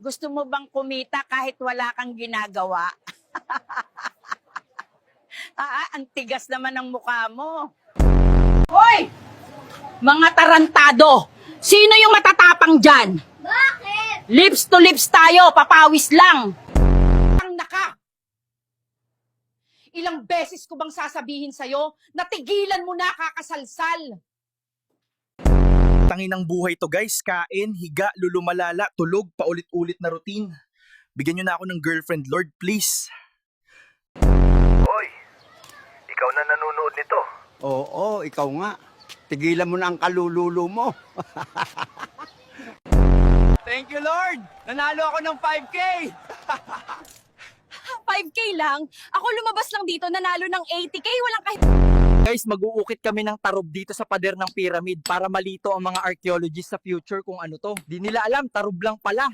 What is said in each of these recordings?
Gusto mo bang kumita kahit wala kang ginagawa? Ang tigas naman ng mukha mo. Hoy! Mga tarantado! Sino yung matatapang dyan? Bakit? Lips to lips tayo, papawis lang. Ang naka! Ilang beses ko bang sasabihin sa'yo, natigilan mo na kakasalsal. Tanginang buhay to guys, kain, higa, lulumalala, tulog, paulit-ulit na routine. Bigyan nyo na ako ng girlfriend, Lord, please. Hoy, ikaw na nanonood nito. Oo, ikaw nga. Tigilan mo na ang kalululo mo. Thank you, Lord! Nanalo ako ng 5K! 5K lang? Ako lumabas lang dito, nanalo ng 80K, walang kahit... Guys, mag-uukit kami ng tarob dito sa pader ng pyramid para malito ang mga archaeologists sa future kung ano to. Di nila alam, tarob lang pala.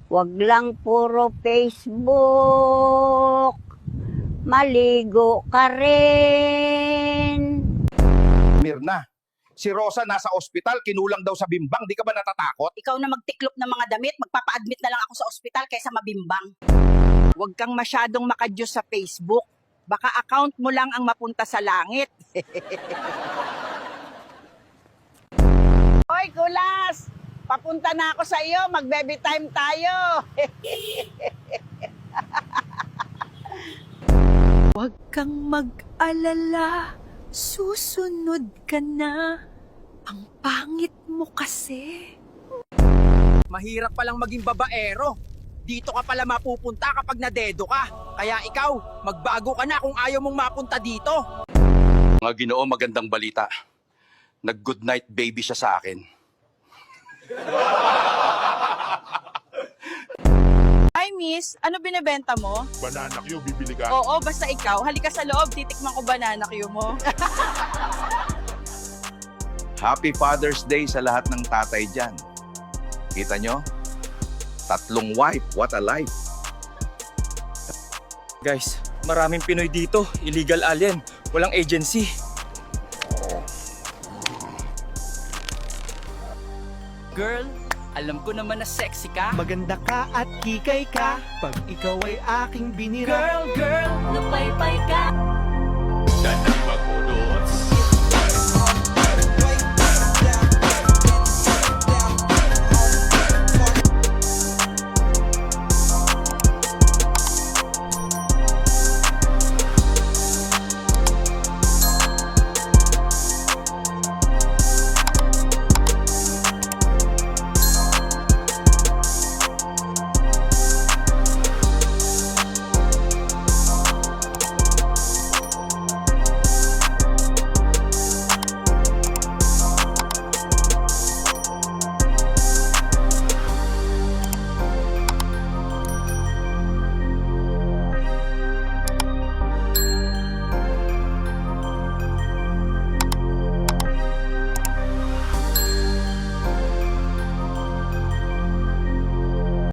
Wag lang puro Facebook. Maligo ka rin. Mirna, si Rosa nasa ospital, kinulang daw sa bimbang. Di ka ba natatakot? Ikaw na magtiklop ng mga damit, magpapa-admit na lang ako sa ospital kaysa mabimbang. Huwag kang masyadong makadyos sa Facebook. Baka account mo lang ang mapunta sa langit. Hoy, Kulas! Papunta na ako sa iyo, mag-baby time tayo. Huwag kang mag-alala, susunod ka na. Ang pangit mo kasi. Mahirap palang maging babaero. Dito ka pala mapupunta kapag nadedo ka. Kaya ikaw, magbago ka na kung ayaw mong mapunta dito. Mga Ginoo, magandang balita. Nag-good night baby siya sa akin. Hi, miss. Ano binebenta mo? Banana Q, bibili ka? Oo, basta ikaw. Halika sa loob, titikman ko banana Q mo. Happy Father's Day sa lahat ng tatay dyan. Kita nyo? 3 wife, what a life. Guys, maraming Pinoy dito. Illegal alien. Walang agency. Girl, alam ko naman na sexy ka. Maganda ka at kikay ka. Pag ikaw ay aking binira. Girl, Napaypay ka. Dana